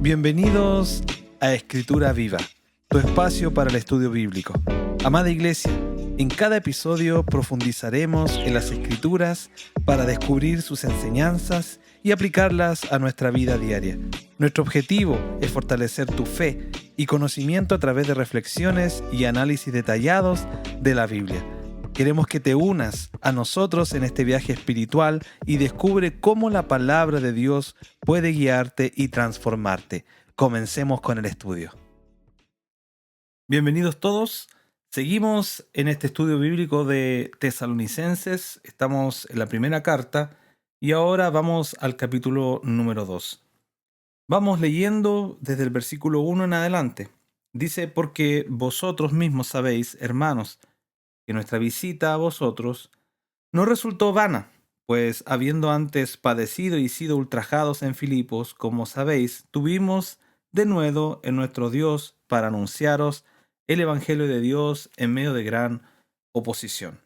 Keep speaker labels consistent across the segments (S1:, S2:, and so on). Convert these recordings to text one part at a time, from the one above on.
S1: Bienvenidos a Escritura Viva, tu espacio para el estudio bíblico. Amada Iglesia, en cada episodio profundizaremos en las Escrituras para descubrir sus enseñanzas y aplicarlas a nuestra vida diaria. Nuestro objetivo es fortalecer tu fe y conocimiento a través de reflexiones y análisis detallados de la Biblia. Queremos que te unas a nosotros en este viaje espiritual y descubre cómo la palabra de Dios puede guiarte y transformarte. Comencemos con el estudio. Bienvenidos todos. Seguimos en este estudio bíblico de Tesalonicenses. Estamos en la primera carta y ahora vamos al capítulo número 2. Vamos leyendo desde el versículo 1 en adelante. Dice: porque vosotros mismos sabéis, hermanos, que nuestra visita a vosotros no resultó vana, pues habiendo antes padecido y sido ultrajados en Filipos, como sabéis, tuvimos de nuevo en nuestro Dios para anunciaros el Evangelio de Dios en medio de gran oposición.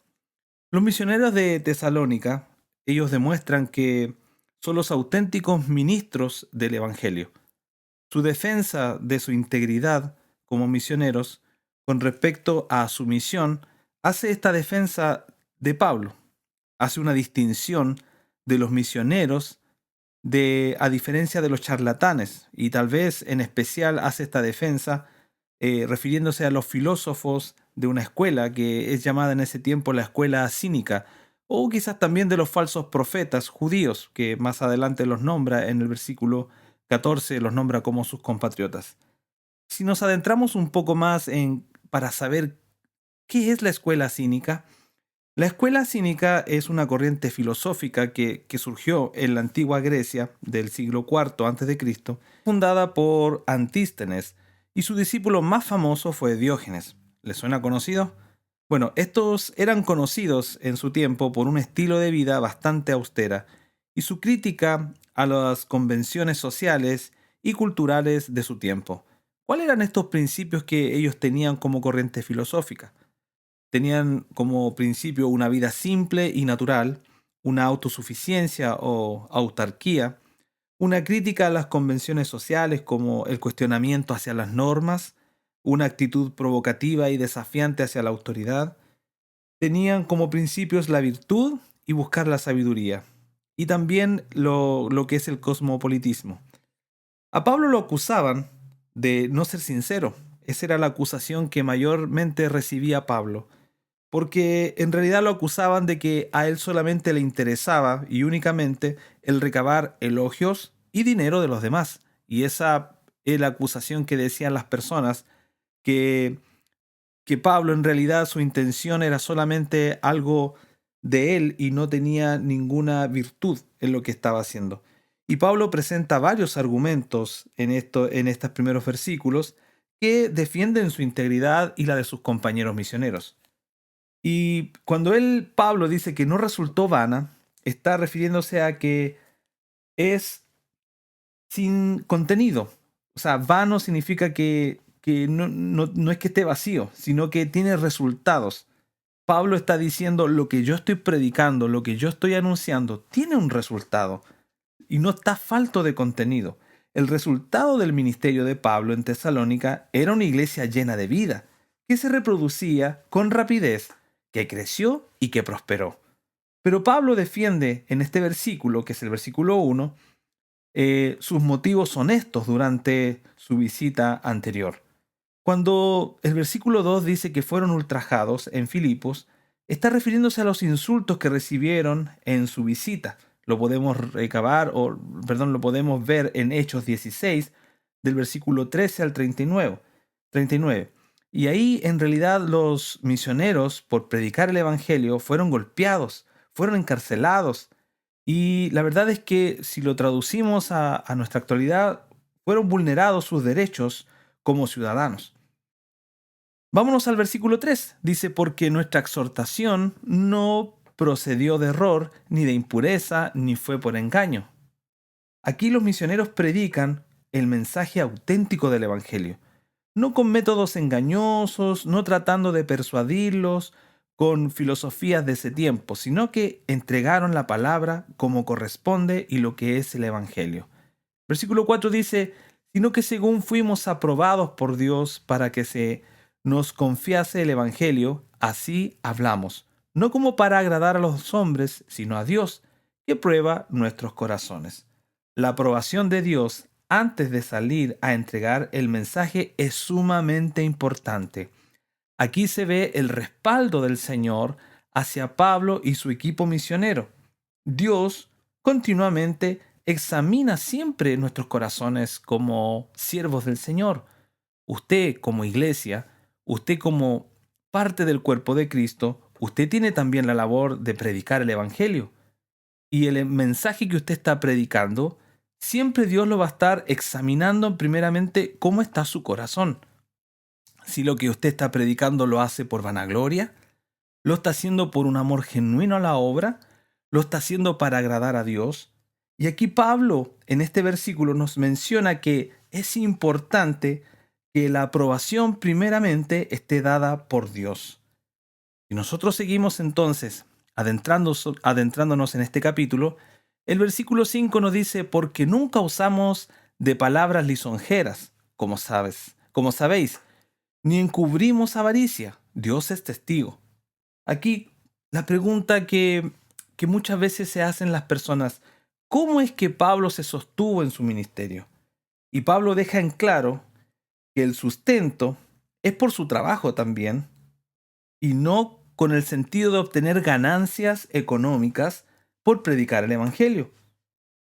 S1: Los misioneros de Tesalónica, ellos demuestran que son los auténticos ministros del Evangelio. Su defensa de su integridad como misioneros con respecto a su misión hace esta defensa de Pablo. Hace una distinción de los misioneros a diferencia de los charlatanes, y tal vez en especial hace esta defensa refiriéndose a los filósofos de una escuela que es llamada en ese tiempo la escuela cínica, o quizás también de los falsos profetas judíos, que más adelante los nombra en el versículo 14, los nombra como sus compatriotas. Si nos adentramos un poco más para saber ¿qué es la escuela cínica? La escuela cínica es una corriente filosófica que surgió en la antigua Grecia del siglo IV a.C., fundada por Antístenes, y su discípulo más famoso fue Diógenes. ¿Les suena conocido? Bueno, estos eran conocidos en su tiempo por un estilo de vida bastante austera y su crítica a las convenciones sociales y culturales de su tiempo. ¿Cuáles eran estos principios que ellos tenían como corriente filosófica? Tenían como principio una vida simple y natural, una autosuficiencia o autarquía, una crítica a las convenciones sociales como el cuestionamiento hacia las normas, una actitud provocativa y desafiante hacia la autoridad. Tenían como principios la virtud y buscar la sabiduría, y también lo que es el cosmopolitismo. A Pablo lo acusaban de no ser sincero. Esa era la acusación que mayormente recibía Pablo, porque en realidad lo acusaban de que a él solamente le interesaba y únicamente el recabar elogios y dinero de los demás. Y esa es la acusación que decían las personas, que, que Pablo en realidad su intención era solamente algo de él y no tenía ninguna virtud en lo que estaba haciendo. Y Pablo presenta varios argumentos en estos primeros versículos que defienden su integridad y la de sus compañeros misioneros. Y cuando Pablo dice que no resultó vana, está refiriéndose a que es sin contenido. O sea, vano significa que no es que esté vacío, sino que tiene resultados. Pablo está diciendo: lo que yo estoy predicando, lo que yo estoy anunciando, tiene un resultado y no está falto de contenido. El resultado del ministerio de Pablo en Tesalónica era una iglesia llena de vida, que se reproducía con rapidez, que creció y que prosperó. Pero Pablo defiende en este versículo, que es el versículo 1, sus motivos honestos durante su visita anterior. Cuando el versículo 2 dice que fueron ultrajados en Filipos, está refiriéndose a los insultos que recibieron en su visita. Lo podemos lo podemos ver en Hechos 16, del versículo 13 al 39. Y ahí en realidad los misioneros, por predicar el Evangelio, fueron golpeados, fueron encarcelados. Y la verdad es que si lo traducimos a nuestra actualidad, fueron vulnerados sus derechos como ciudadanos. Vámonos al versículo 3. Dice: porque nuestra exhortación no procedió de error, ni de impureza, ni fue por engaño. Aquí los misioneros predican el mensaje auténtico del Evangelio, no con métodos engañosos, no tratando de persuadirlos con filosofías de ese tiempo, sino que entregaron la palabra como corresponde y lo que es el Evangelio. Versículo 4 dice: sino que según fuimos aprobados por Dios para que se nos confiase el Evangelio, así hablamos, no como para agradar a los hombres, sino a Dios, que prueba nuestros corazones. La aprobación de Dios antes de salir a entregar el mensaje es sumamente importante. Aquí se ve el respaldo del Señor hacia Pablo y su equipo misionero. Dios continuamente examina siempre nuestros corazones como siervos del Señor. Usted como iglesia, usted como parte del cuerpo de Cristo, usted tiene también la labor de predicar el Evangelio. Y el mensaje que usted está predicando, siempre Dios lo va a estar examinando primeramente cómo está su corazón. Si lo que usted está predicando lo hace por vanagloria, lo está haciendo por un amor genuino a la obra, lo está haciendo para agradar a Dios. Y aquí Pablo en este versículo nos menciona que es importante que la aprobación primeramente esté dada por Dios. Y nosotros seguimos entonces adentrándonos en este capítulo. El versículo 5 nos dice, porque nunca usamos de palabras lisonjeras, como sabéis, ni encubrimos avaricia. Dios es testigo. Aquí la pregunta que muchas veces se hacen las personas, ¿cómo es que Pablo se sostuvo en su ministerio? Y Pablo deja en claro que el sustento es por su trabajo también y no con el sentido de obtener ganancias económicas por predicar el Evangelio.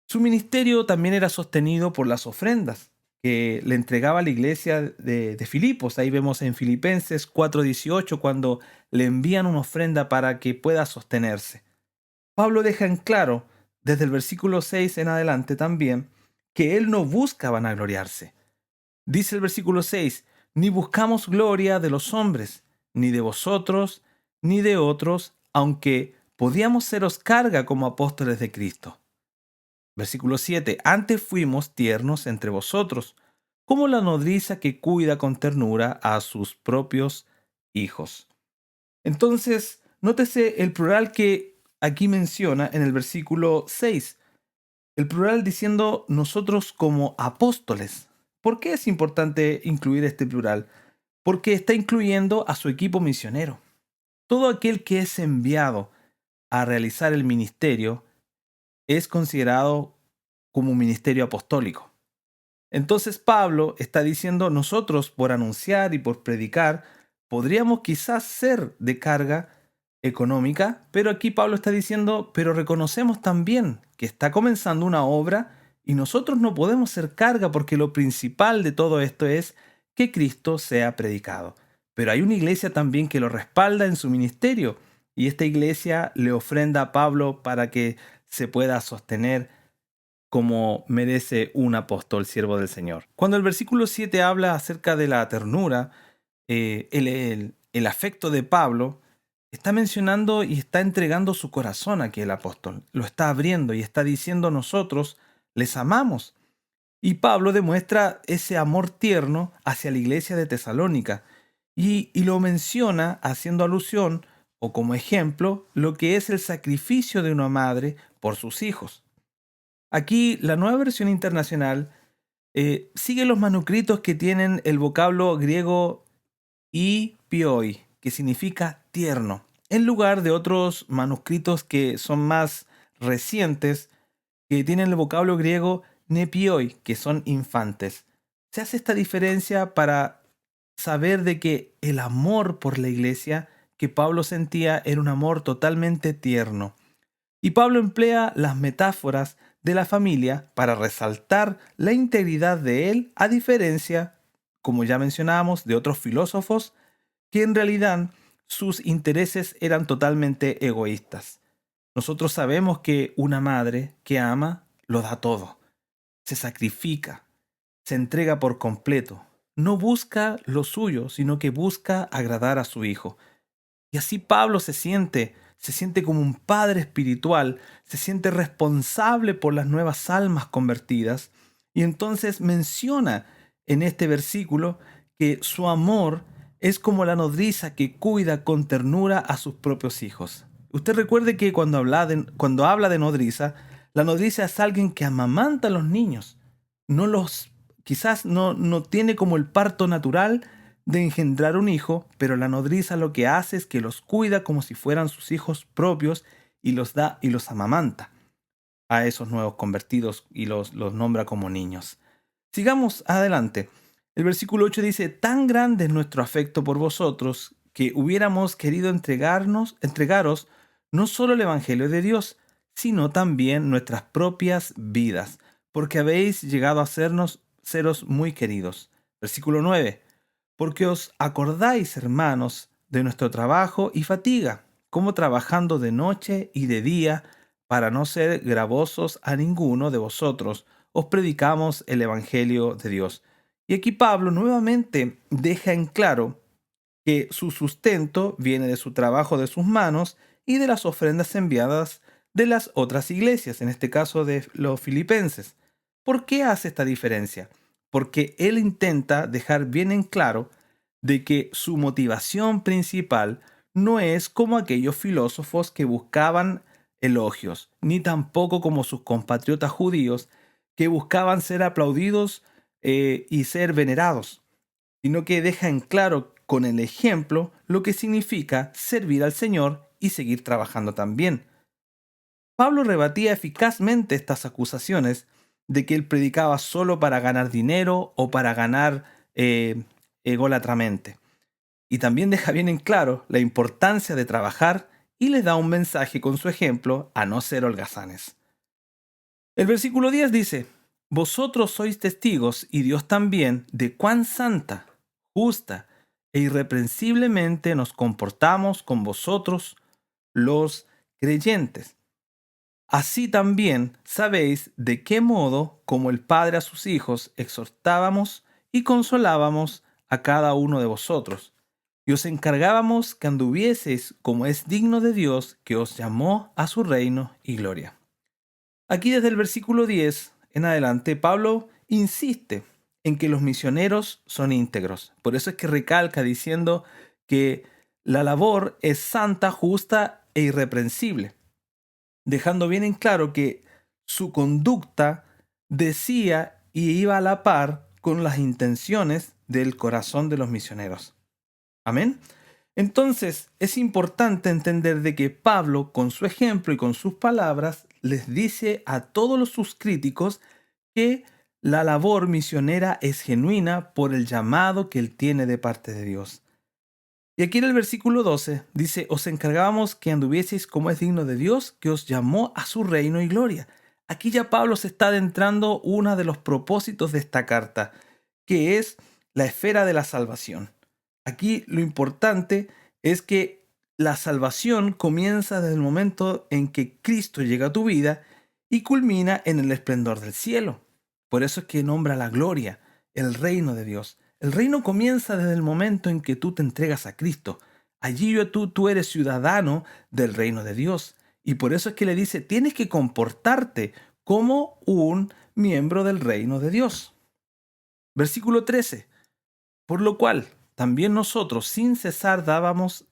S1: Su ministerio también era sostenido por las ofrendas que le entregaba a la iglesia de Filipos. Ahí vemos en Filipenses 4:18 cuando le envían una ofrenda para que pueda sostenerse. Pablo deja en claro, desde el versículo 6 en adelante también, que él no busca vanagloriarse. Dice el versículo 6, ni buscamos gloria de los hombres, ni de vosotros, ni de otros, aunque podíamos seros carga como apóstoles de Cristo. Versículo 7. Antes fuimos tiernos entre vosotros, como la nodriza que cuida con ternura a sus propios hijos. Entonces, nótese el plural que aquí menciona en el versículo 6. El plural diciendo nosotros como apóstoles. ¿Por qué es importante incluir este plural? Porque está incluyendo a su equipo misionero. Todo aquel que es enviado a realizar el ministerio es considerado como un ministerio apostólico. Entonces Pablo está diciendo, nosotros por anunciar y por predicar, podríamos quizás ser de carga económica, pero aquí Pablo está diciendo, pero reconocemos también que está comenzando una obra y nosotros no podemos ser carga porque lo principal de todo esto es que Cristo sea predicado. Pero hay una iglesia también que lo respalda en su ministerio y esta iglesia le ofrenda a Pablo para que se pueda sostener como merece un apóstol, siervo del Señor. Cuando el versículo 7 habla acerca de la ternura, el afecto de Pablo, está mencionando y está entregando su corazón aquí el apóstol. Lo está abriendo y está diciendo nosotros les amamos. Y Pablo demuestra ese amor tierno hacia la iglesia de Tesalónica y lo menciona haciendo alusión o como ejemplo lo que es el sacrificio de una madre por sus hijos. Aquí la nueva versión internacional sigue los manuscritos que tienen el vocablo griego pioi, que significa tierno, en lugar de otros manuscritos que son más recientes, que tienen el vocablo griego nepioi, que son infantes. Se hace esta diferencia para saber de que el amor por la iglesia que Pablo sentía era un amor totalmente tierno. Y Pablo emplea las metáforas de la familia para resaltar la integridad de él, a diferencia, como ya mencionábamos, de otros filósofos que en realidad sus intereses eran totalmente egoístas. Nosotros sabemos que una madre que ama lo da todo, se sacrifica, se entrega por completo, no busca lo suyo, sino que busca agradar a su hijo. Y así Pablo se siente como un padre espiritual, se siente responsable por las nuevas almas convertidas. Y entonces menciona en este versículo que su amor es como la nodriza que cuida con ternura a sus propios hijos. Usted recuerde que cuando habla de nodriza, la nodriza es alguien que amamanta a los niños, no los quizás no tiene como el parto natural de engendrar un hijo, pero la nodriza lo que hace es que los cuida como si fueran sus hijos propios y los da y los amamanta a esos nuevos convertidos y los nombra como niños. Sigamos adelante. El versículo 8 dice, tan grande es nuestro afecto por vosotros que hubiéramos querido entregaros no solo el Evangelio de Dios, sino también nuestras propias vidas, porque habéis llegado a seros muy queridos. Versículo 9, porque os acordáis, hermanos, de nuestro trabajo y fatiga, como trabajando de noche y de día, para no ser gravosos a ninguno de vosotros, os predicamos el Evangelio de Dios. Y aquí Pablo nuevamente deja en claro que su sustento viene de su trabajo de sus manos y de las ofrendas enviadas de las otras iglesias, en este caso de los filipenses. ¿Por qué hace esta diferencia? Porque él intenta dejar bien en claro de que su motivación principal no es como aquellos filósofos que buscaban elogios, ni tampoco como sus compatriotas judíos que buscaban ser aplaudidos y ser venerados, sino que deja en claro con el ejemplo lo que significa servir al Señor y seguir trabajando también. Pablo rebatía eficazmente estas acusaciones de que él predicaba solo para ganar dinero o para ganar ególatramente. Y también deja bien en claro la importancia de trabajar y les da un mensaje con su ejemplo a no ser holgazanes. El versículo 10 dice, vosotros sois testigos y Dios también de cuán santa, justa e irreprensiblemente nos comportamos con vosotros los creyentes. Así también sabéis de qué modo, como el Padre a sus hijos, exhortábamos y consolábamos a cada uno de vosotros, y os encargábamos que anduvieseis como es digno de Dios, que os llamó a su reino y gloria. Aquí desde el versículo 10 en adelante, Pablo insiste en que los misioneros son íntegros. Por eso es que recalca diciendo que la labor es santa, justa e irreprensible, dejando bien en claro que su conducta decía y iba a la par con las intenciones del corazón de los misioneros. Amén. Entonces es importante entender de que Pablo, con su ejemplo y con sus palabras, les dice a todos sus críticos que la labor misionera es genuina por el llamado que él tiene de parte de Dios. Y aquí en el versículo 12 dice, os encargábamos que anduvieseis como es digno de Dios, que os llamó a su reino y gloria. Aquí ya Pablo se está adentrando uno de los propósitos de esta carta, que es la esfera de la salvación. Aquí lo importante es que la salvación comienza desde el momento en que Cristo llega a tu vida y culmina en el esplendor del cielo. Por eso es que nombra la gloria, el reino de Dios. El reino comienza desde el momento en que tú te entregas a Cristo. Allí tú eres ciudadano del reino de Dios. Y por eso es que le dice, tienes que comportarte como un miembro del reino de Dios. Versículo 13. Por lo cual, también nosotros sin cesar damos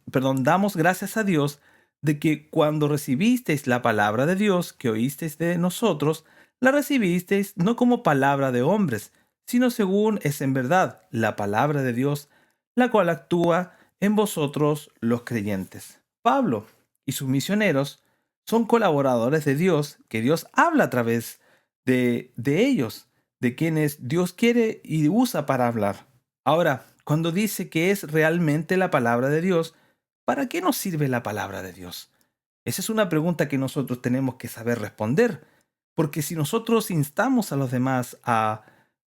S1: gracias a Dios de que cuando recibisteis la palabra de Dios que oísteis de nosotros, la recibisteis no como palabra de hombres, sino según es en verdad la palabra de Dios, la cual actúa en vosotros los creyentes. Pablo y sus misioneros son colaboradores de Dios, que Dios habla a través de ellos, de quienes Dios quiere y usa para hablar. Ahora, cuando dice que es realmente la palabra de Dios, ¿para qué nos sirve la palabra de Dios? Esa es una pregunta que nosotros tenemos que saber responder, porque si nosotros instamos a los demás a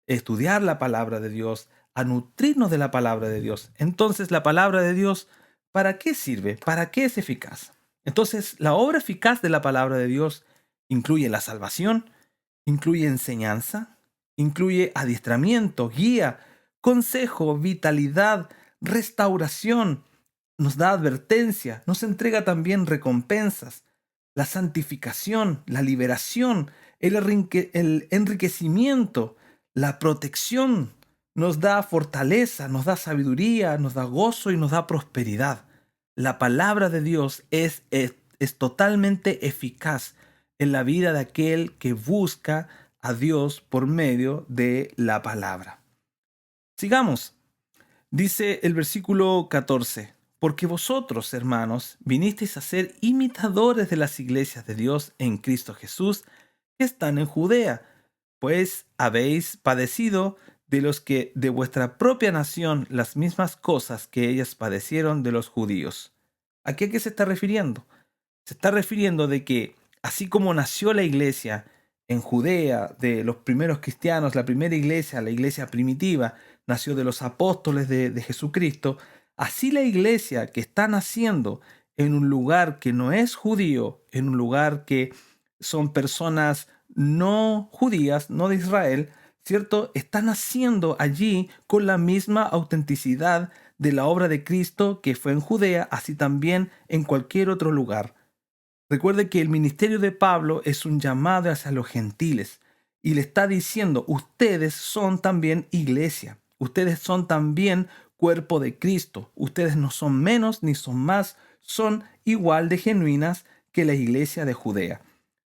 S1: estudiar la palabra de Dios, a nutrirnos de la palabra de Dios, entonces la palabra de Dios, ¿para qué sirve? ¿Para qué es eficaz? Entonces, la obra eficaz de la palabra de Dios incluye la salvación, incluye enseñanza, incluye adiestramiento, guía, consejo, vitalidad, restauración, nos da advertencia, nos entrega también recompensas, la santificación, la liberación, el enriquecimiento, la protección, nos da fortaleza, nos da sabiduría, nos da gozo y nos da prosperidad. La palabra de Dios es totalmente eficaz en la vida de aquel que busca a Dios por medio de la palabra. Sigamos. Dice el versículo 14, porque vosotros, hermanos, vinisteis a ser imitadores de las iglesias de Dios en Cristo Jesús que están en Judea, pues habéis padecido de los que de vuestra propia nación las mismas cosas que ellas padecieron de los judíos. ¿A qué se está refiriendo? Se está refiriendo de que así como nació la iglesia en Judea, de los primeros cristianos, la primera iglesia, la iglesia primitiva, nació de los apóstoles de Jesucristo, así la iglesia que está naciendo en un lugar que no es judío, en un lugar que son personas no judías, no de Israel, ¿cierto? Está naciendo allí con la misma autenticidad de la obra de Cristo que fue en Judea, así también en cualquier otro lugar. Recuerde que el ministerio de Pablo es un llamado hacia los gentiles y le está diciendo, ustedes son también iglesia, ustedes son también cuerpo de Cristo, ustedes no son menos ni son más, son igual de genuinas que la iglesia de Judea.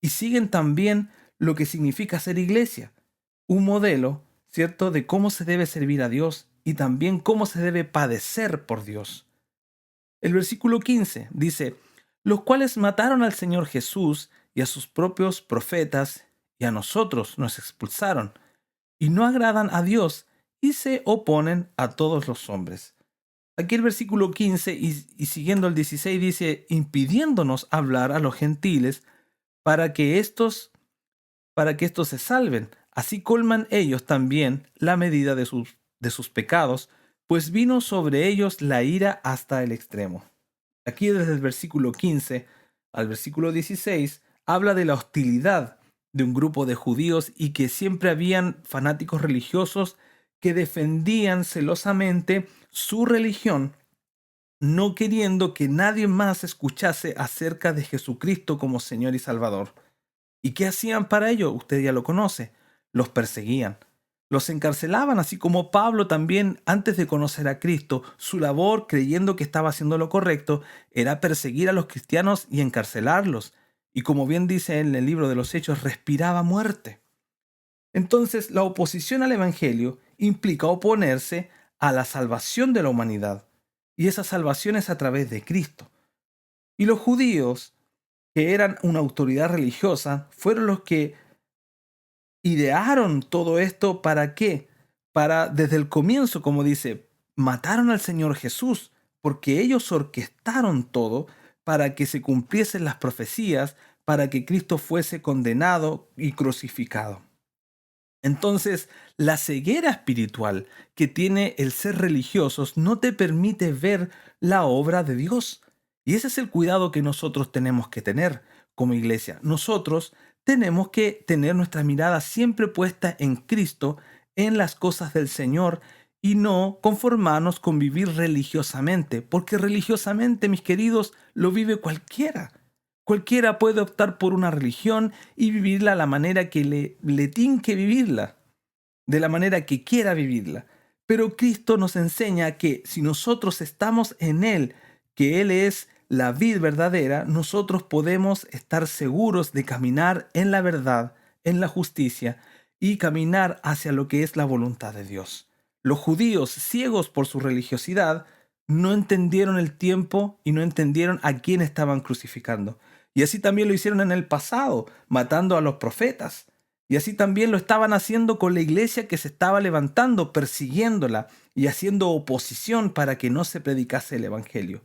S1: Y siguen también lo que significa ser iglesia, un modelo, ¿cierto?, de cómo se debe servir a Dios y también cómo se debe padecer por Dios. El versículo 15 dice, los cuales mataron al Señor Jesús y a sus propios profetas, y a nosotros nos expulsaron, y no agradan a Dios, y se oponen a todos los hombres. Aquí el versículo 15 y siguiendo el 16 dice, impidiéndonos hablar a los gentiles para que éstos se salven. Así colman ellos también la medida de sus pecados, pues vino sobre ellos la ira hasta el extremo. Aquí desde el versículo 15 al versículo 16 habla de la hostilidad de un grupo de judíos y que siempre habían fanáticos religiosos que defendían celosamente su religión, no queriendo que nadie más escuchase acerca de Jesucristo como Señor y Salvador. ¿Y qué hacían para ello? Usted ya lo conoce. Los perseguían. Los encarcelaban, así como Pablo también, antes de conocer a Cristo, su labor, creyendo que estaba haciendo lo correcto, era perseguir a los cristianos y encarcelarlos. Y como bien dice en el libro de los Hechos, respiraba muerte. Entonces, la oposición al Evangelio implica oponerse a la salvación de la humanidad. Y esa salvación es a través de Cristo. Y los judíos, que eran una autoridad religiosa, fueron los que idearon todo esto. ¿Para qué? Para, desde el comienzo, como dice, mataron al Señor Jesús, porque ellos orquestaron todo para que se cumpliesen las profecías, para que Cristo fuese condenado y crucificado. Entonces, la ceguera espiritual que tiene el ser religiosos no te permite ver la obra de Dios. Y ese es el cuidado que nosotros tenemos que tener como iglesia. Nosotros tenemos que tener nuestra mirada siempre puesta en Cristo, en las cosas del Señor, y no conformarnos con vivir religiosamente, porque religiosamente, mis queridos, lo vive cualquiera. Cualquiera puede optar por una religión y vivirla a la manera que le tinque vivirla, de la manera que quiera vivirla. Pero Cristo nos enseña que si nosotros estamos en Él, que Él es la vid verdadera, nosotros podemos estar seguros de caminar en la verdad, en la justicia y caminar hacia lo que es la voluntad de Dios. Los judíos, ciegos por su religiosidad, no entendieron el tiempo y no entendieron a quién estaban crucificando. Y así también lo hicieron en el pasado, matando a los profetas. Y así también lo estaban haciendo con la iglesia que se estaba levantando, persiguiéndola y haciendo oposición para que no se predicase el evangelio.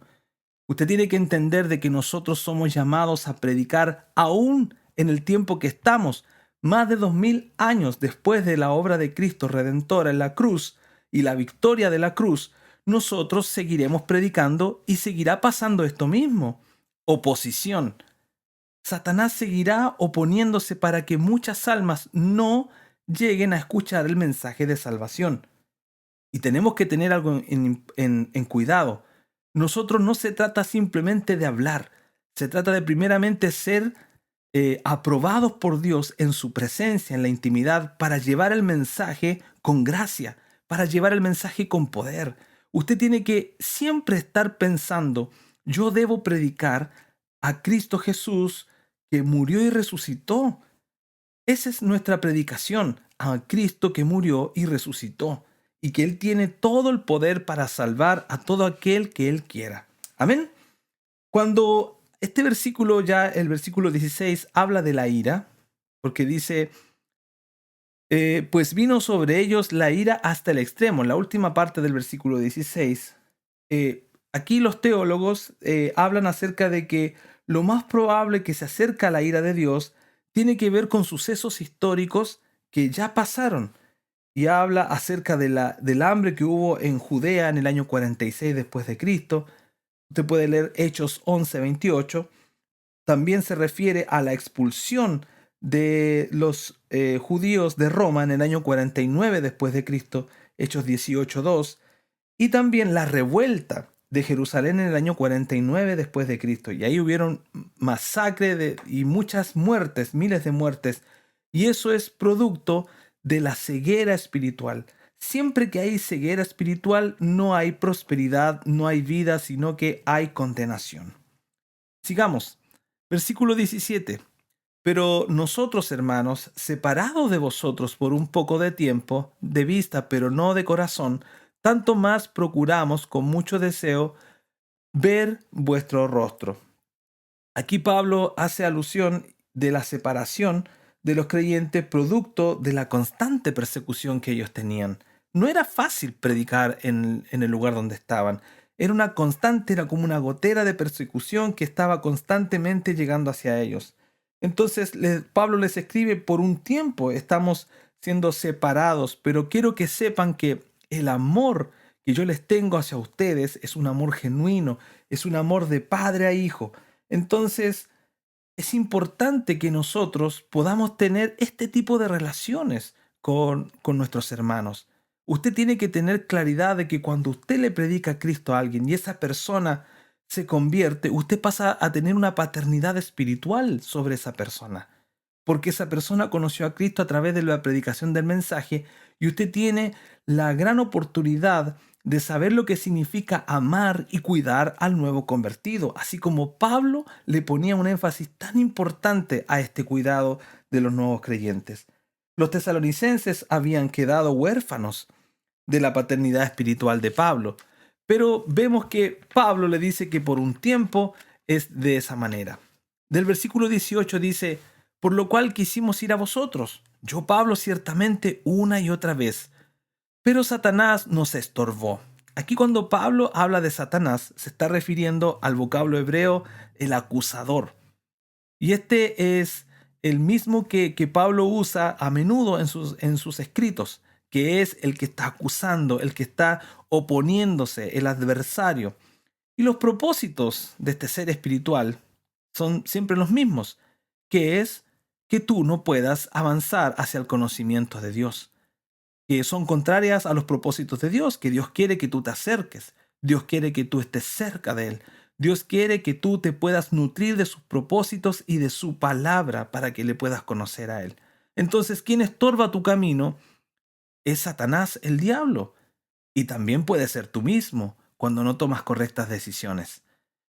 S1: Usted tiene que entender de que nosotros somos llamados a predicar aún en el tiempo que estamos, más de 2000 años después de la obra de Cristo Redentora en la cruz y la victoria de la cruz. Nosotros seguiremos predicando y seguirá pasando esto mismo. Oposición. Satanás seguirá oponiéndose para que muchas almas no lleguen a escuchar el mensaje de salvación. Y tenemos que tener algo en cuidado. Nosotros no se trata simplemente de hablar, se trata de primeramente ser aprobados por Dios en su presencia, en la intimidad, para llevar el mensaje con gracia, para llevar el mensaje con poder. Usted tiene que siempre estar pensando, yo debo predicar a Cristo Jesús que murió y resucitó. Esa es nuestra predicación, a Cristo que murió y resucitó, y que Él tiene todo el poder para salvar a todo aquel que Él quiera. Amén. Cuando este versículo, ya el versículo 16, habla de la ira, porque dice, pues vino sobre ellos la ira hasta el extremo. La última parte del versículo 16. Aquí los teólogos hablan acerca de que lo más probable que se acerca a la ira de Dios tiene que ver con sucesos históricos que ya pasaron. Y habla acerca del hambre que hubo en Judea en el año 46 después de Cristo. Usted puede leer Hechos 11:28. También se refiere a la expulsión de los judíos de Roma en el año 49 después de Cristo, Hechos 18:2, y también la revuelta de Jerusalén en el año 49 después de Cristo. Y ahí hubieron y muchas muertes, miles de muertes, y eso es producto de la ceguera espiritual. Siempre que hay ceguera espiritual no hay prosperidad, no hay vida, sino que hay condenación. Sigamos. Versículo 17. Pero nosotros, hermanos, separados de vosotros por un poco de tiempo, de vista, pero no de corazón, tanto más procuramos con mucho deseo ver vuestro rostro. Aquí Pablo hace alusión de la separación de los creyentes producto de la constante persecución que ellos tenían. No era fácil predicar en el lugar donde estaban. Era una constante, era como una gotera de persecución que estaba constantemente llegando hacia ellos. Entonces Pablo les escribe, por un tiempo estamos siendo separados, pero quiero que sepan que el amor que yo les tengo hacia ustedes es un amor genuino, es un amor de padre a hijo. Entonces, es importante que nosotros podamos tener este tipo de relaciones con nuestros hermanos. Usted tiene que tener claridad de que cuando usted le predica a Cristo a alguien y esa persona se convierte, usted pasa a tener una paternidad espiritual sobre esa persona. Porque esa persona conoció a Cristo a través de la predicación del mensaje y usted tiene la gran oportunidad de saber lo que significa amar y cuidar al nuevo convertido, así como Pablo le ponía un énfasis tan importante a este cuidado de los nuevos creyentes. Los tesalonicenses habían quedado huérfanos de la paternidad espiritual de Pablo, pero vemos que Pablo le dice que por un tiempo es de esa manera. Del versículo 18 dice, por lo cual quisimos ir a vosotros, yo Pablo ciertamente una y otra vez, pero Satanás nos estorbó. Aquí cuando Pablo habla de Satanás, se está refiriendo al vocablo hebreo el acusador. Y este es el mismo que Pablo usa a menudo en sus escritos, que es el que está acusando, el que está oponiéndose, el adversario. Y los propósitos de este ser espiritual son siempre los mismos, que es que tú no puedas avanzar hacia el conocimiento de Dios, que son contrarias a los propósitos de Dios, que Dios quiere que tú te acerques, Dios quiere que tú estés cerca de Él, Dios quiere que tú te puedas nutrir de sus propósitos y de su palabra para que le puedas conocer a Él. Entonces, quien estorba tu camino es Satanás, el diablo, y también puede ser tú mismo cuando no tomas correctas decisiones.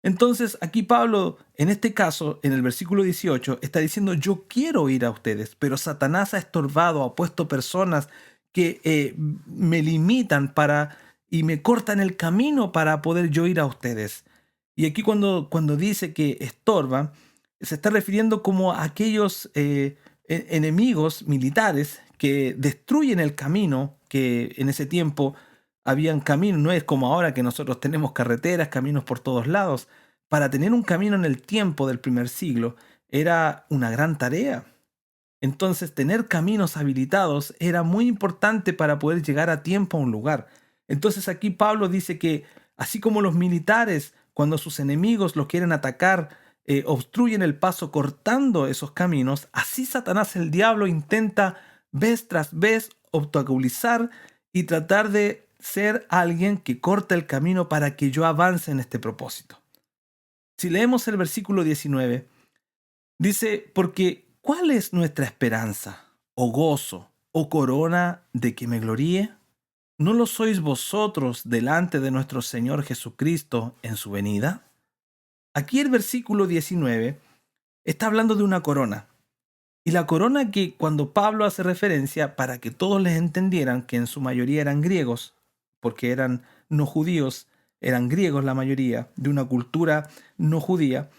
S1: Entonces, aquí Pablo, en este caso, en el versículo 18, está diciendo, yo quiero ir a ustedes, pero Satanás ha estorbado, ha puesto personas que me limitan y me cortan el camino para poder yo ir a ustedes. Y aquí cuando dice que estorba, se está refiriendo como a aquellos enemigos militares que destruyen el camino, que en ese tiempo habían caminos, no es como ahora que nosotros tenemos carreteras, caminos por todos lados. Para tener un camino en el tiempo del primer siglo era una gran tarea. Entonces, tener caminos habilitados era muy importante para poder llegar a tiempo a un lugar. Entonces, aquí Pablo dice que, así como los militares, cuando sus enemigos los quieren atacar, obstruyen el paso cortando esos caminos, así Satanás, el diablo, intenta vez tras vez obstaculizar y tratar de ser alguien que corta el camino para que yo avance en este propósito. Si leemos el versículo 19, dice, porque ¿cuál es nuestra esperanza, o gozo, o corona de que me gloríe? ¿No lo sois vosotros delante de nuestro Señor Jesucristo en su venida? Aquí el versículo 19 está hablando de una corona. Y la corona que cuando Pablo hace referencia, para que todos les entendieran que en su mayoría eran griegos, porque eran no judíos, eran griegos la mayoría, de una cultura no judía,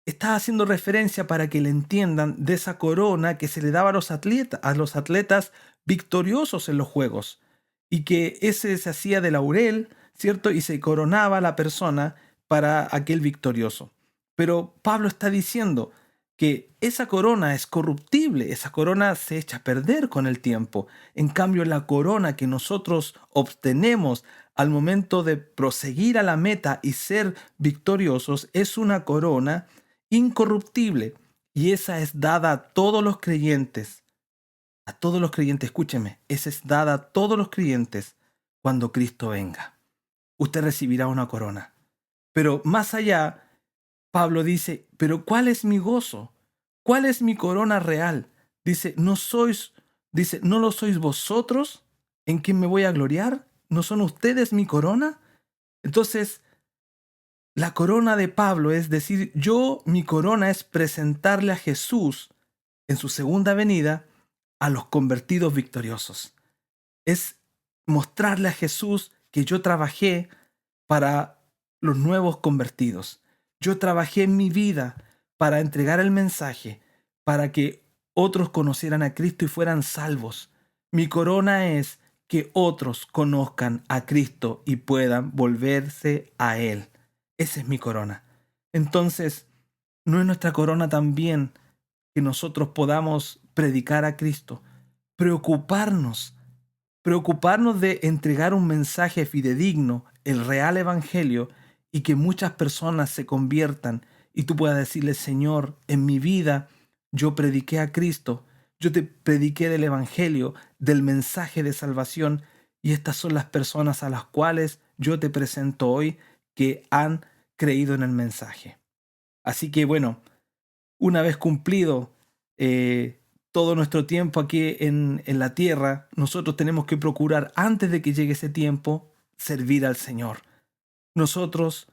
S1: está haciendo referencia para que le entiendan de esa corona que se le daba a los atletas victoriosos en los juegos. Y que ese se hacía de laurel, ¿cierto? Y se coronaba a la persona para aquel victorioso. Pero Pablo está diciendo que esa corona es corruptible, esa corona se echa a perder con el tiempo. En cambio, la corona que nosotros obtenemos al momento de proseguir a la meta y ser victoriosos es una corona incorruptible, y esa es dada a todos los creyentes. A todos los creyentes, escúcheme, esa es dada a todos los creyentes cuando Cristo venga. Usted recibirá una corona. Pero más allá, Pablo dice, pero ¿cuál es mi gozo? ¿Cuál es mi corona real? Dice, ¿no lo sois vosotros en quien me voy a gloriar? ¿No son ustedes mi corona? Entonces, la corona de Pablo es decir, mi corona es presentarle a Jesús en su segunda venida a los convertidos victoriosos. Es mostrarle a Jesús que yo trabajé para los nuevos convertidos. Yo trabajé en mi vida para entregar el mensaje, para que otros conocieran a Cristo y fueran salvos. Mi corona es que otros conozcan a Cristo y puedan volverse a Él. Esa es mi corona. Entonces, ¿no es nuestra corona también que nosotros podamos predicar a Cristo? Preocuparnos de entregar un mensaje fidedigno, el real evangelio, y que muchas personas se conviertan y tú puedas decirle, Señor, en mi vida yo prediqué a Cristo, yo te prediqué del evangelio, del mensaje de salvación, y estas son las personas a las cuales yo te presento hoy que han creído en el mensaje. Así que bueno, una vez cumplido todo nuestro tiempo aquí en la tierra, nosotros tenemos que procurar, antes de que llegue ese tiempo, servir al Señor. Nosotros,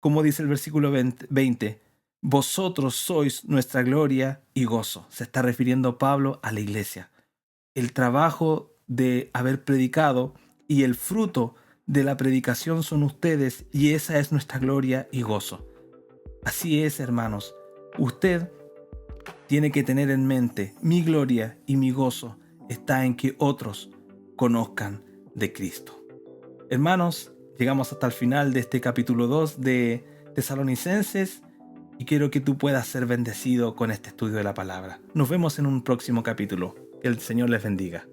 S1: como dice el versículo 20, vosotros sois nuestra gloria y gozo. Se está refiriendo Pablo a la iglesia. El trabajo de haber predicado y el fruto de la predicación son ustedes, y esa es nuestra gloria y gozo. Así es, hermanos. Usted tiene que tener en mente, mi gloria y mi gozo está en que otros conozcan de Cristo. Hermanos, llegamos hasta el final de este capítulo 2 de Tesalonicenses y quiero que tú puedas ser bendecido con este estudio de la palabra. Nos vemos en un próximo capítulo. Que el Señor les bendiga.